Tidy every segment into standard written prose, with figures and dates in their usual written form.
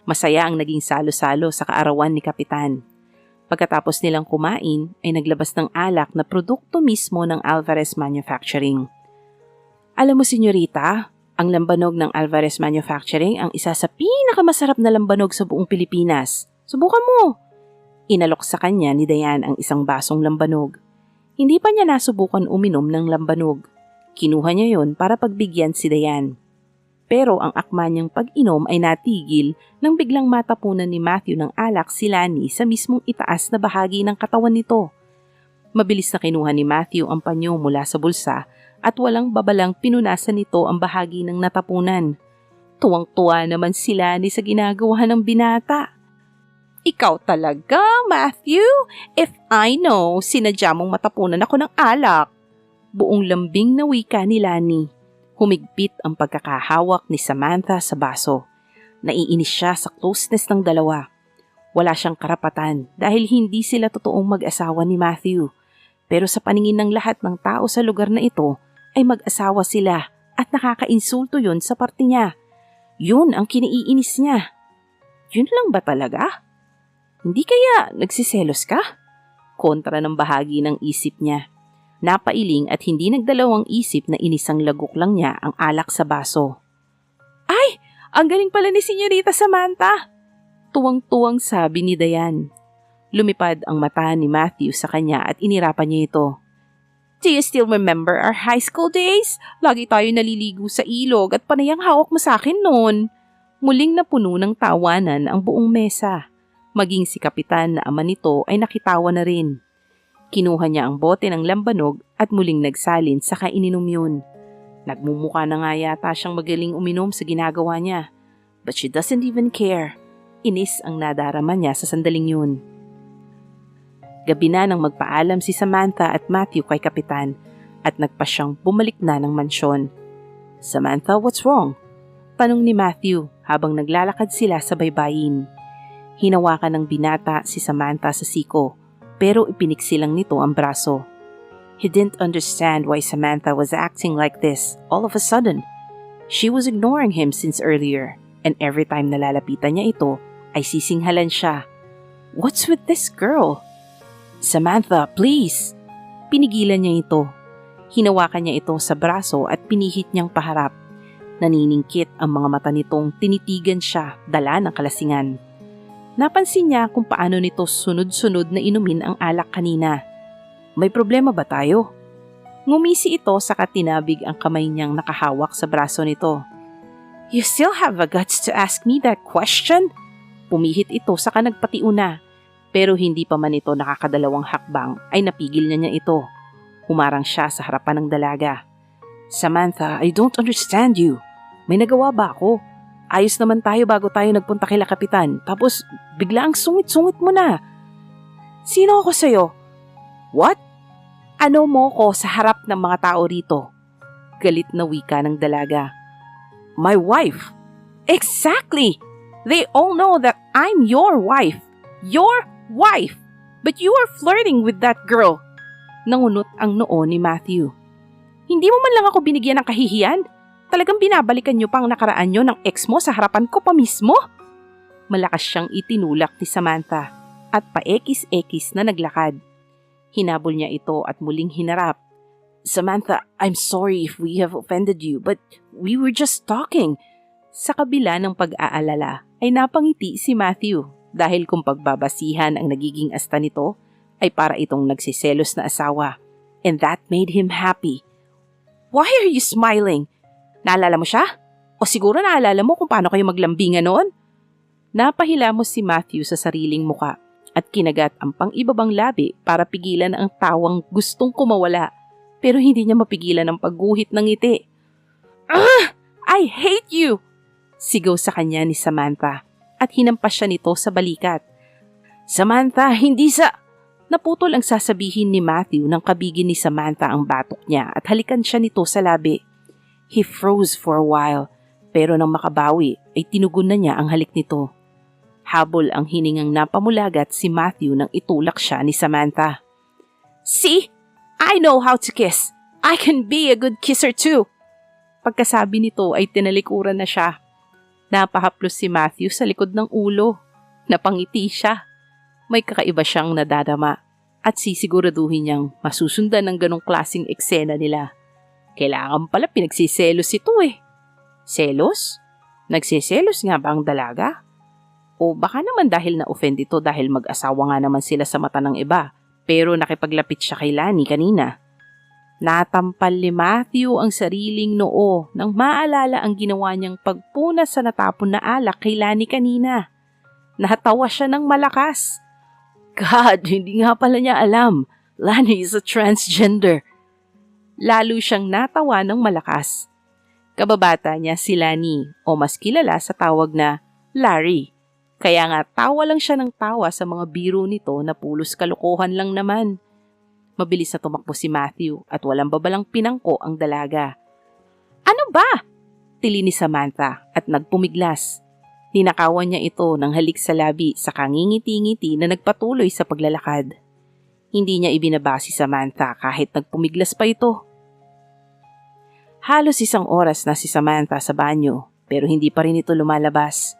Masaya ang naging salo-salo sa kaarawan ni Kapitan. Pagkatapos nilang kumain ay naglabas ng alak na produkto mismo ng Alvarez Manufacturing. Alam mo, senyorita, ang lambanog ng Alvarez Manufacturing ang isa sa pinakamasarap na lambanog sa buong Pilipinas. Subukan mo! Inalok sa kanya ni Dayan ang isang basong lambanog. Hindi pa niya nasubukan uminom ng lambanog. Kinuha niya yon para pagbigyan si Dayan. Pero ang akma niyang pag-inom ay natigil nang biglang matapunan ni Matthew ng alak si Lani sa mismong itaas na bahagi ng katawan nito. Mabilis na kinuha ni Matthew ang panyo mula sa bulsa at walang babalang pinunasan nito ang bahagi ng natapunan. Tuwang-tuwa naman si Lani sa ginagawa ng binata. Ikaw talaga, Matthew? If I know, sinadya mong matapunan ako ng alak. Buong lambing na wika ni Lani. Humigpit ang pagkakahawak ni Samantha sa baso. Naiinis siya sa closeness ng dalawa. Wala siyang karapatan dahil hindi sila totoong mag-asawa ni Matthew. Pero sa paningin ng lahat ng tao sa lugar na ito ay mag-asawa sila at nakakainsulto yun sa parte niya. Yun ang kiniinis niya. Yun lang ba talaga? Hindi kaya nagsiselos ka? Kontra ng bahagi ng isip niya. Napailing at hindi nagdalawang isip na inisang lagok lang niya ang alak sa baso. Ay! Ang galing pala ni Senyorita Samantha! Tuwang-tuwang sabi ni Dayan. Lumipad ang mata ni Matthew sa kanya at inirapan niya ito. Do you still remember our high school days? Lagi tayo naliligo sa ilog at panayang hawak mo sa akin noon. Muling napuno ng tawanan ang buong mesa. Maging si Kapitan na ama nito ay nakitawa na rin. Kinuha niya ang bote ng lambanog at muling nagsalin saka ininom yun. Nagmumukha na nga yata siyang magaling uminom sa ginagawa niya. But she doesn't even care. Inis ang nadarama niya sa sandaling yun. Gabi na nang magpaalam si Samantha at Matthew kay Kapitan at nagpa siyang bumalik na ng mansyon. Samantha, what's wrong? Tanong ni Matthew habang naglalakad sila sa baybayin. Hinawakan ng binata si Samantha sa siko pero ipiniksilang nito ang braso. He didn't understand why Samantha was acting like this all of a sudden. She was ignoring him since earlier and every time nalalapitan niya ito ay sisinghalan siya. What's with this girl? Samantha, please! Pinigilan niya ito. Hinawakan niya ito sa braso at pinihit niyang paharap. Naniningkit ang mga mata nitong tinitigan siya dala ng kalasingan. Napansin niya kung paano nito sunod-sunod na inumin ang alak kanina. May problema ba tayo? Ngumisi ito saka tinabig ang kamay niyang nakahawak sa braso nito. You still have the guts to ask me that question? Pumihit ito saka nagpatiuna. Pero hindi pa man ito nakakadalawang hakbang ay napigil niya ito. Humarang siya sa harapan ng dalaga. Samantha, I don't understand you. May nagawa ba ako? Ayos naman tayo bago tayo nagpunta kay Kapitan. Tapos bigla ang sungit-sungit mo na. Sino ako sa'yo? What? Ano mo ko sa harap ng mga tao rito? Galit na wika ng dalaga. My wife. Exactly! They all know that I'm your wife. Your wife! But you are flirting with that girl. Nangunot ang noo ni Matthew. Hindi mo man lang ako binigyan ng kahihiyan? Talagang binabalikan niyo pang nakaraan niyo ng ex mo sa harapan ko pa mismo? Malakas siyang itinulak ni Samantha at paekis-ekis na naglakad. Hinabol niya ito at muling hinarap. Samantha, I'm sorry if we have offended you, but we were just talking. Sa kabila ng pag-aalala ay napangiti si Matthew dahil kung pagbabasihan ang nagiging asta nito ay para itong nagsiselos na asawa. And that made him happy. Why are you smiling? Naalala mo siya? O siguro naalala mo kung paano kayo maglambingan noon? Napahilamos si Matthew sa sariling muka at kinagat ang pang-ibabang labi para pigilan ang tawang gustong kumawala pero hindi niya mapigilan ang pagguhit ng ngiti. I hate you! Sigaw sa kanya ni Samantha at hinampas siya nito sa balikat. Samantha, hindi sa... Naputol ang sasabihin ni Matthew nang kabigin ni Samantha ang batok niya at halikan siya nito sa labi. He froze for a while, pero nang makabawi ay tinugon na niya ang halik nito. Habol ang hiningang napamulagat si Matthew nang itulak siya ni Samantha. See? I know how to kiss. I can be a good kisser too. Pagkasabi nito ay tinalikuran na siya. Napahaplos si Matthew sa likod ng ulo. Napangiti siya. May kakaiba siyang nadadama at sisiguraduhin niyang masusundan ng ganong klaseng eksena nila. Kailangan pala pinagsiselos ito eh. Selos? Nagsiselos nga ba ang dalaga? O baka naman dahil na-offend ito dahil mag-asawa nga naman sila sa mata ng iba pero nakipaglapit siya kay Lani kanina. Natampal ni Matthew ang sariling noo nang maalala ang ginawa niyang pagpunas sa natapon na alak kay Lani kanina. Natawa siya ng malakas. God, hindi nga pala niya alam. Lani is a transgender. Lalo siyang natawa ng malakas. Kababata niya si Lani o mas kilala sa tawag na Larry. Kaya nga tawa lang siya ng tawa sa mga biro nito na pulos kalokohan lang naman. Mabilis na tumakbo si Matthew at walang babalang pinangko ang dalaga. Ano ba? Tili ni Samantha at nagpumiglas. Ninakawan niya ito ng halik sa labi sa kangingiti-ngiti na nagpatuloy sa paglalakad. Hindi niya ibinaba si Samantha kahit nagpumiglas pa ito. Halos 1 oras na si Samantha sa banyo pero hindi pa rin ito lumalabas.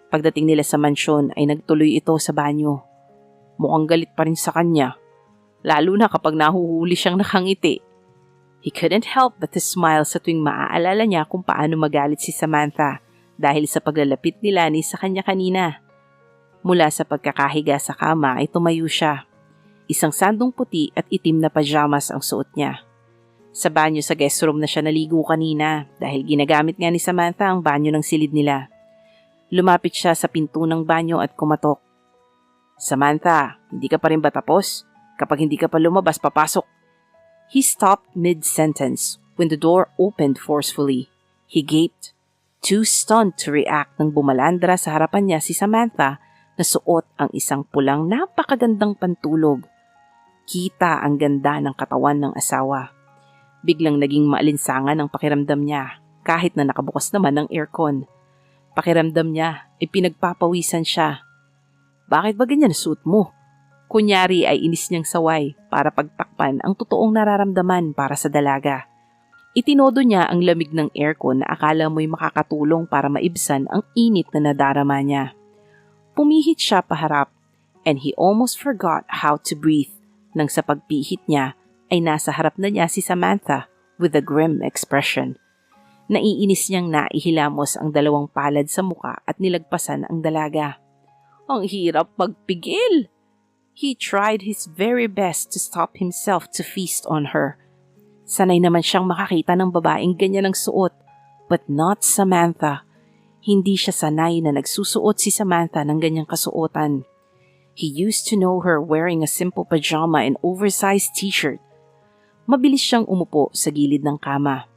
Pagdating nila sa mansyon ay nagtuloy ito sa banyo. Mukhang galit pa rin sa kanya. Lalo na kapag nahuhuli siyang nakangiti. He couldn't help but to smile sa tuwing maaalala niya kung paano magalit si Samantha dahil sa paglalapit ni Lani sa kanya kanina. Mula sa pagkakahiga sa kama ay tumayo siya. Isang sandong puti at itim na pajamas ang suot niya. Sa banyo sa guest room na siya naligo kanina dahil ginagamit nga ni Samantha ang banyo ng silid nila. Lumapit siya sa pinto ng banyo at kumatok. Samantha, hindi ka pa rin ba tapos? Kapag hindi ka pa lumabas, papasok. He stopped mid-sentence when the door opened forcefully. He gaped, too stunned to react nang bumalandra sa harapan niya si Samantha na suot ang isang pulang napakagandang pantulog. Kita ang ganda ng katawan ng asawa. Biglang naging maalinsangan ang pakiramdam niya kahit na nakabukas naman ang aircon. Pakiramdam niya ay pinagpapawisan siya. Bakit ba ganyan suot mo? Kunyari ay inis niyang saway para pagtakpan ang totoong nararamdaman para sa dalaga. Itinodo niya ang lamig ng aircon na akala mo'y makakatulong para maibsan ang init na nadarama niya. Pumihit siya paharap and he almost forgot how to breathe nang sa pagpihit niya ay nasa harap na niya si Samantha with a grim expression. Naiinis niyang naihilamos ang 2 palad sa muka at nilagpasan ang dalaga. Ang hirap magpigil! He tried his very best to stop himself to feast on her. Sanay naman siyang makakita ng babaeng ganyan ang suot, but not Samantha. Hindi siya sanay na nagsusuot si Samantha ng ganyang kasuotan. He used to know her wearing a simple pajama and oversized t-shirt. Mabilis siyang umupo sa gilid ng kama.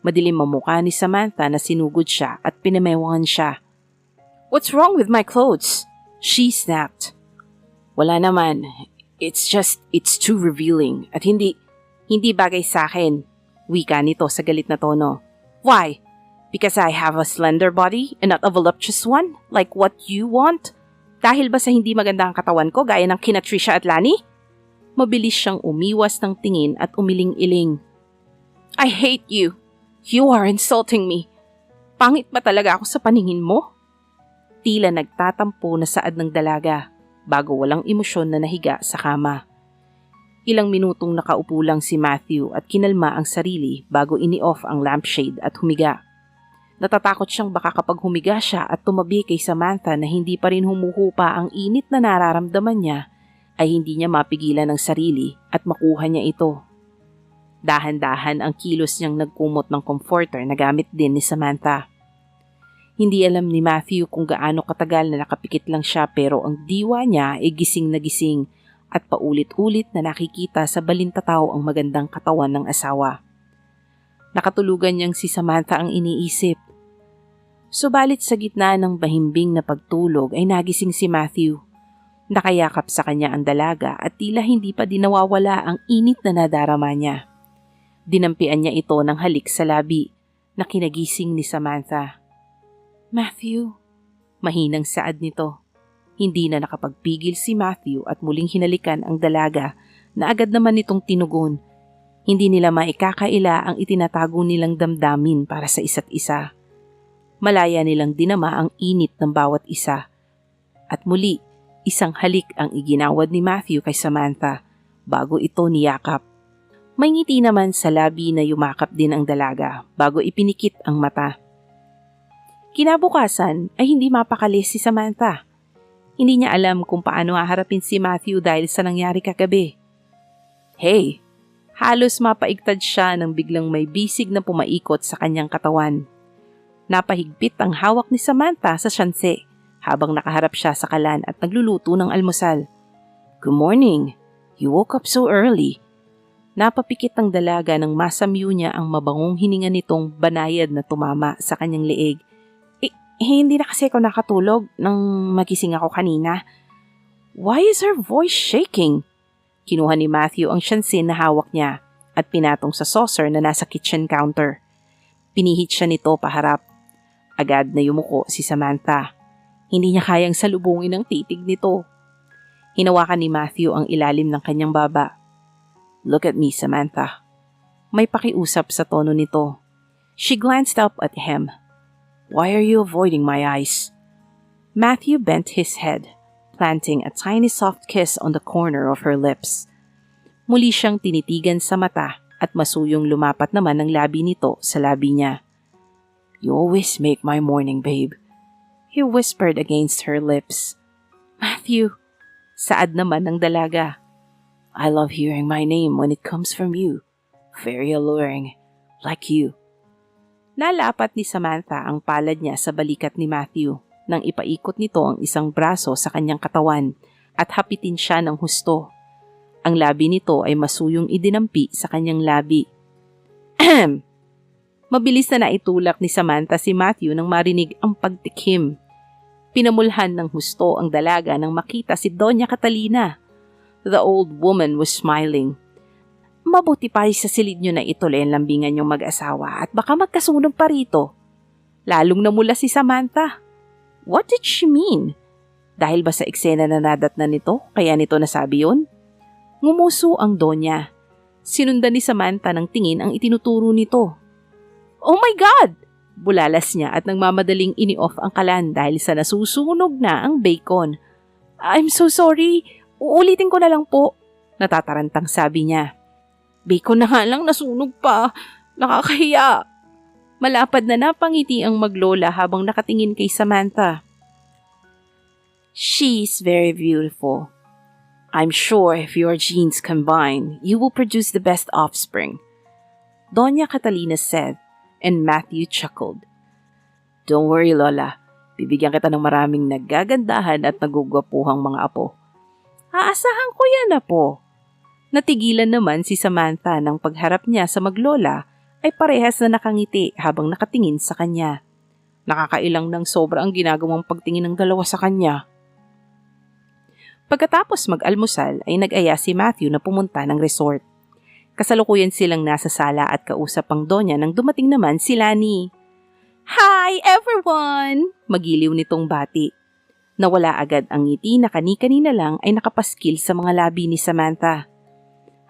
Madilim ang mukha ni Samantha na sinugod siya at pinamewangan siya. What's wrong with my clothes? She snapped. Wala naman. It's too revealing at hindi bagay sa akin. Wika nito sa galit na tono. Why? Because I have a slender body and not a voluptuous one? Like what you want? Dahil ba sa hindi maganda ang katawan ko gaya ng kina Trisha at Lani? Mabilis siyang umiwas ng tingin at umiling-iling. I hate you. You are insulting me. Pangit ba talaga ako sa paningin mo? Tila nagtatampo na saad ng dalaga bago walang emosyon na nahiga sa kama. Ilang minutong nakaupo lang si Matthew at kinalma ang sarili bago ini-off ang lampshade at humiga. Natatakot siyang baka kapag humiga siya at tumabi kay Samantha na hindi pa rin humuhupa ang init na nararamdaman niya, ay hindi niya mapigilan ang sarili at makuha niya ito. Dahan-dahan ang kilos niyang nagkumot ng comforter na gamit din ni Samantha. Hindi alam ni Matthew kung gaano katagal na nakapikit lang siya pero ang diwa niya ay gising na gising at paulit-ulit na nakikita sa balintataw ang magandang katawan ng asawa. Nakatulugan niyang si Samantha ang iniisip. Subalit sa gitna ng bahimbing na pagtulog ay nagising si Matthew. Nakayakap sa kanya ang dalaga at tila hindi pa din nawawala ang init na nadarama niya. Dinampian niya ito ng halik sa labi na kinagising ni Samantha. Matthew, mahinang saad nito. Hindi na nakapagpigil si Matthew at muling hinalikan ang dalaga na agad naman nitong tinugon. Hindi nila maikakaila ang itinatago nilang damdamin para sa isa't isa. Malaya nilang dinama ang init ng bawat isa. At muli, isang halik ang iginawad ni Matthew kay Samantha bago ito niyakap. May ngiti naman sa labi na yumakap din ang dalaga bago ipinikit ang mata. Kinabukasan ay hindi mapakali si Samantha. Hindi niya alam kung paano haharapin si Matthew dahil sa nangyari kagabi. Hey! Halos mapaigtad siya nang biglang may bisig na pumaikot sa kanyang katawan. Napahigpit ang hawak ni Samantha sa syanse habang nakaharap siya sa kalan at nagluluto ng almusal. Good morning. You woke up so early. Napapikit ang dalaga nang masamyu niya ang mabangong hininga nitong banayad na tumama sa kanyang leeg. Hindi na kasi ako nakatulog nang magising ako kanina. Why is her voice shaking? Kinuha ni Matthew ang syansin na hawak niya at pinatong sa saucer na nasa kitchen counter. Pinihit siya nito paharap. Agad na yumuko si Samantha. Hindi niya kayang salubungin ang titig nito. Hinawakan ni Matthew ang ilalim ng kanyang baba. Look at me, Samantha. May pakiusap sa tono nito. She glanced up at him. Why are you avoiding my eyes? Matthew bent his head, planting a tiny soft kiss on the corner of her lips. Muli siyang tinitigan sa mata at masuyong lumapat naman ang labi nito sa labi niya. You always make my morning, babe. He whispered against her lips. Matthew, saad naman ng dalaga. I love hearing my name when it comes from you. Very alluring, like you. Nalapat ni Samantha ang palad niya sa balikat ni Matthew nang ipaikot nito ang isang braso sa kanyang katawan at hapitin siya ng husto. Ang labi nito ay masuyong idinampi sa kanyang labi. Mabilis na naitulak ni Samantha si Matthew nang marinig ang pagtikim. Pinamulhan ng husto ang dalaga nang makita si Doña Catalina. The old woman was smiling. Mabuti pa sa silid nyo na ituloy ang lambingan yung mag-asawa at baka magkasunog pa rito. Lalong namula si Samantha. What did she mean? Dahil ba sa eksena na nadatnan nito, kaya nito nasabi yun? Ngumuso ang Donya. Sinundan ni Samantha ng tingin ang itinuturo nito. Oh my God! Bulalas niya at nagmamadaling ini-off ang kalan dahil sa nasusunog na ang bacon. I'm so sorry. Uulitin ko na lang po. Natatarantang sabi niya. Bacon na nga lang nasunog pa. Nakakahiya. Malapad na napangiti ang maglola habang nakatingin kay Samantha. She's very beautiful. I'm sure if your genes combine, you will produce the best offspring. Doña Catalina said, and Matthew chuckled. Don't worry, Lola. Bibigyan kita ng maraming nagagandahan at nagugwapuhang mga apo. Aasahan ko yan, apo. Natigilan naman si Samantha nang pagharap niya sa maglola ay parehas na nakangiti habang nakatingin sa kanya. Nakakailang ng sobra ang ginagawang pagtingin ng dalawa sa kanya. Pagkatapos mag-almusal ay nag-aya si Matthew na pumunta ng resort. Kasalukuyan silang nasa sala at kausap ang Donya nang dumating naman si Lani. Hi everyone! Magiliw nitong bati. Nawala agad ang ngiti na kani-kanina lang ay nakapaskil sa mga labi ni Samantha.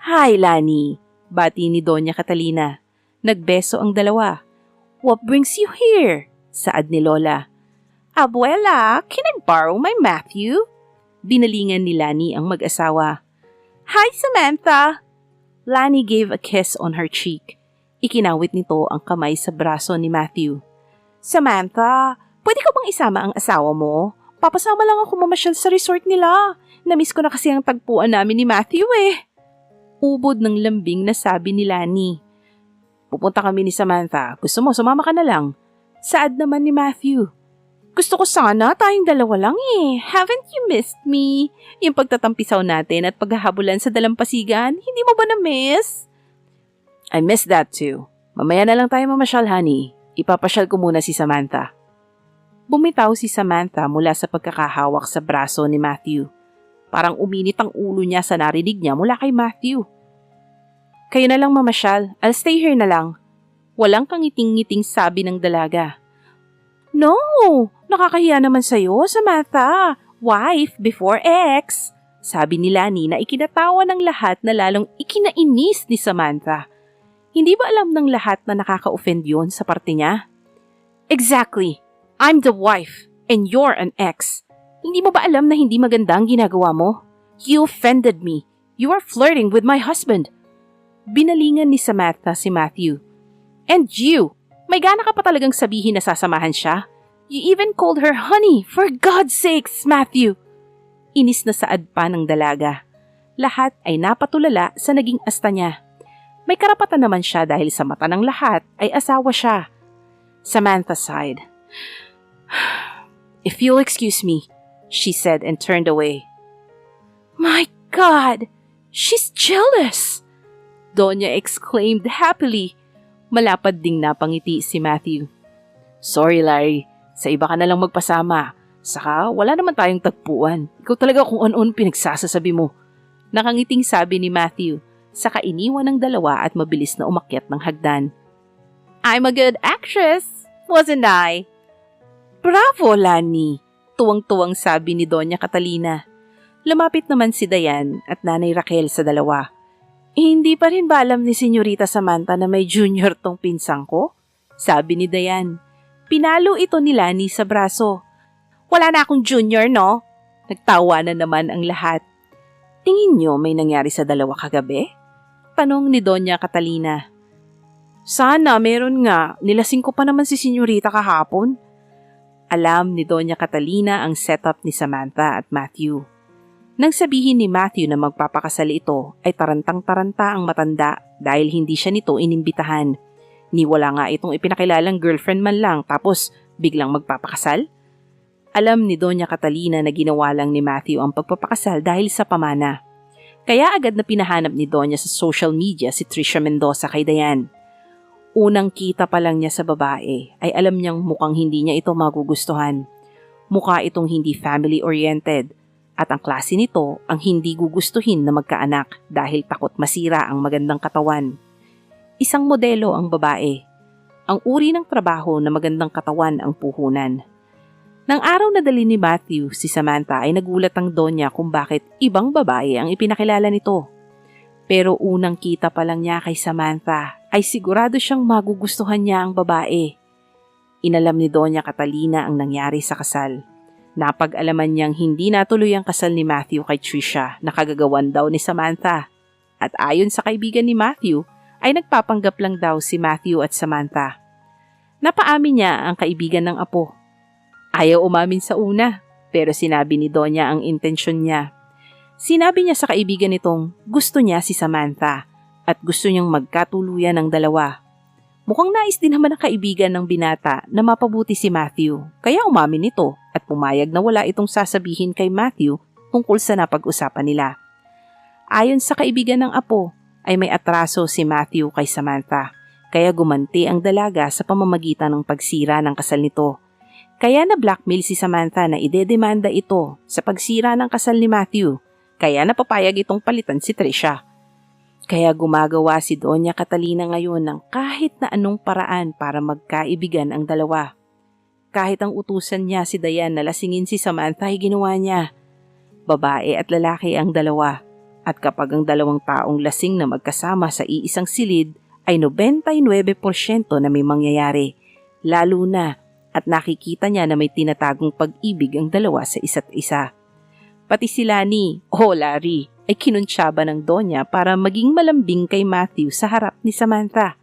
Hi, Lani, bati ni Doña Catalina. Nagbeso ang dalawa. What brings you here? Saad ni Lola. Abuela, can I borrow my Matthew? Binalingan ni Lani ang mag-asawa. Hi, Samantha! Lani gave a kiss on her cheek. Ikinawit nito ang kamay sa braso ni Matthew. Samantha, pwede ko bang isama ang asawa mo? Papasama lang ako mamasyal sa resort nila. Namiss ko na kasi ang tagpuan namin ni Matthew eh. Ubod ng lambing na sabi ni Lani. Pupunta kami ni Samantha. Gusto mo, sumama ka na lang. Saad naman ni Matthew. Gusto ko sana tayong dalawa lang eh. Haven't you missed me? Yung pagtatampisaw natin at paghahabulan sa dalampasigan, hindi mo ba na-miss? I miss that too. Mamaya na lang tayo mamasyal, honey. Ipapasyal ko muna si Samantha. Bumitaw si Samantha mula sa pagkakahawak sa braso ni Matthew. Parang uminit ang ulo niya sa narinig niya mula kay Matthew. Kayo na lang mamasyal. I'll stay here na lang. Walang kangiting-ngiting sabi ng dalaga. No! Nakakahiya naman sa'yo, Samantha. Wife before ex. Sabi ni Lani na ikinatawa ng lahat na lalong ikinainis ni Samantha. Hindi ba alam ng lahat na nakaka-offend yun sa parte niya? Exactly. I'm the wife, and you're an ex. Hindi mo ba alam na hindi maganda ang ginagawa mo? You offended me. You are flirting with my husband. Binalingan ni Samantha si Matthew. And you, may gana ka pa talagang sabihin na sasamahan siya? You even called her honey, for God's sakes, Matthew! Inis na saad pa ng dalaga. Lahat ay napatulala sa naging asta niya. May karapatan naman siya dahil sa mata ng lahat ay asawa siya. Samantha sighed. If you'll excuse me, she said and turned away. My God! She's jealous! Donya exclaimed happily. Malapad ding napangiti si Matthew. Sorry, Larry. Sa iba ka na lang magpasama. Saka wala naman tayong tagpuan. Ikaw talaga kung ano-ano pinagsasasabi mo. Nakangiting sabi ni Matthew. Saka iniwan ng dalawa at mabilis na umakyat ng hagdan. I'm a good actress, wasn't I? Bravo, Lani! Tuwang-tuwang sabi ni Donya Catalina. Lumapit naman si Dayan at Nanay Raquel sa dalawa. Hindi pa rin ba alam ni Senyorita Samantha na may junior tong pinsang ko? Sabi ni Dayan. Pinalo ito ni Lani sa braso. Wala na akong junior, no? Nagtawa na naman ang lahat. Tingin niyo may nangyari sa dalawa kagabi? Tanong ni Donya Catalina. Sana, meron nga. Nilasing ko pa naman si Senyorita kahapon. Alam ni Donya Catalina ang setup ni Samantha at Matthew. Nang sabihin ni Matthew na magpapakasal ito ay tarantang-taranta ang matanda dahil hindi siya nito inimbitahan. Ni wala nga itong ipinakilalang girlfriend man lang tapos biglang magpapakasal? Alam ni Donya Catalina na ginawa lang ni Matthew ang pagpapakasal dahil sa pamana. Kaya agad na pinahanap ni Donya sa social media si Trisha Mendoza kay Dayan. Unang kita pa lang niya sa babae ay alam niyang mukhang hindi niya ito magugustuhan. Mukha itong hindi family-oriented. At ang klase nito ang hindi gugustuhin na magkaanak dahil takot masira ang magandang katawan. Isang modelo ang babae. Ang uri ng trabaho na magandang katawan ang puhunan. Nang araw na dali ni Matthew, si Samantha ay nagulat ang Donya kung bakit ibang babae ang ipinakilala nito. Pero unang kita pa lang niya kay Samantha ay sigurado siyang magugustuhan niya ang babae. Inalam ni Donya Catalina ang nangyari sa kasal. Napag-alaman niyang hindi natuloy ang kasal ni Matthew kay Trisha na kagagawan daw ni Samantha. At ayon sa kaibigan ni Matthew, ay nagpapanggap lang daw si Matthew at Samantha. Napaamin niya ang kaibigan ng apo. Ayaw umamin sa una, pero sinabi ni Donya ang intensyon niya. Sinabi niya sa kaibigan nitong gusto niya si Samantha at gusto niyang magkatuluyan ng dalawa. Mukhang nais din naman ng kaibigan ng binata na mapabuti si Matthew, kaya umamin ito at pumayag na wala itong sasabihin kay Matthew tungkol sa napag-usapan nila. Ayon sa kaibigan ng apo, ay may atraso si Matthew kay Samantha, kaya gumanti ang dalaga sa pamamagitan ng pagsira ng kasal nito. Kaya na-blackmail si Samantha na idedemanda ito sa pagsira ng kasal ni Matthew, kaya napapayag itong palitan si Trisha. Kaya gumagawa si Donya Catalina ngayon ng kahit na anong paraan para magkaibigan ang dalawa. Kahit ang utusan niya si Dayan na lasingin si Samantha ay ginawa niya. Babae at lalaki ang dalawa. At kapag ang dalawang taong lasing na magkasama sa iisang silid ay 99% na may mangyayari. Lalo na at nakikita niya na may tinatagong pag-ibig ang dalawa sa isa't isa. Pati si Lani o Larry ay kinuntsaba ng Donya para maging malambing kay Matthew sa harap ni Samantha.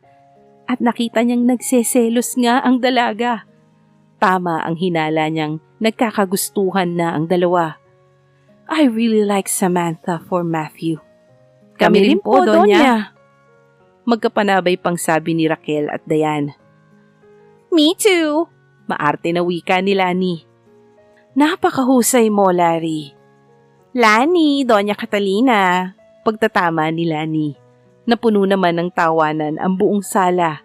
At nakita niyang nagseselos nga ang dalaga. Tama ang hinala niyang nagkakagustuhan na ang dalawa. I really like Samantha for Matthew. Kami rin po, Donya. Magkapanabay pang sabi ni Raquel at Dayan. Me too. Maarte na wika ni Lani. Napakahusay mo, Larry. Lani, Donya Catalina. Pagtatama ni Lani. Napuno naman ng tawanan ang buong sala.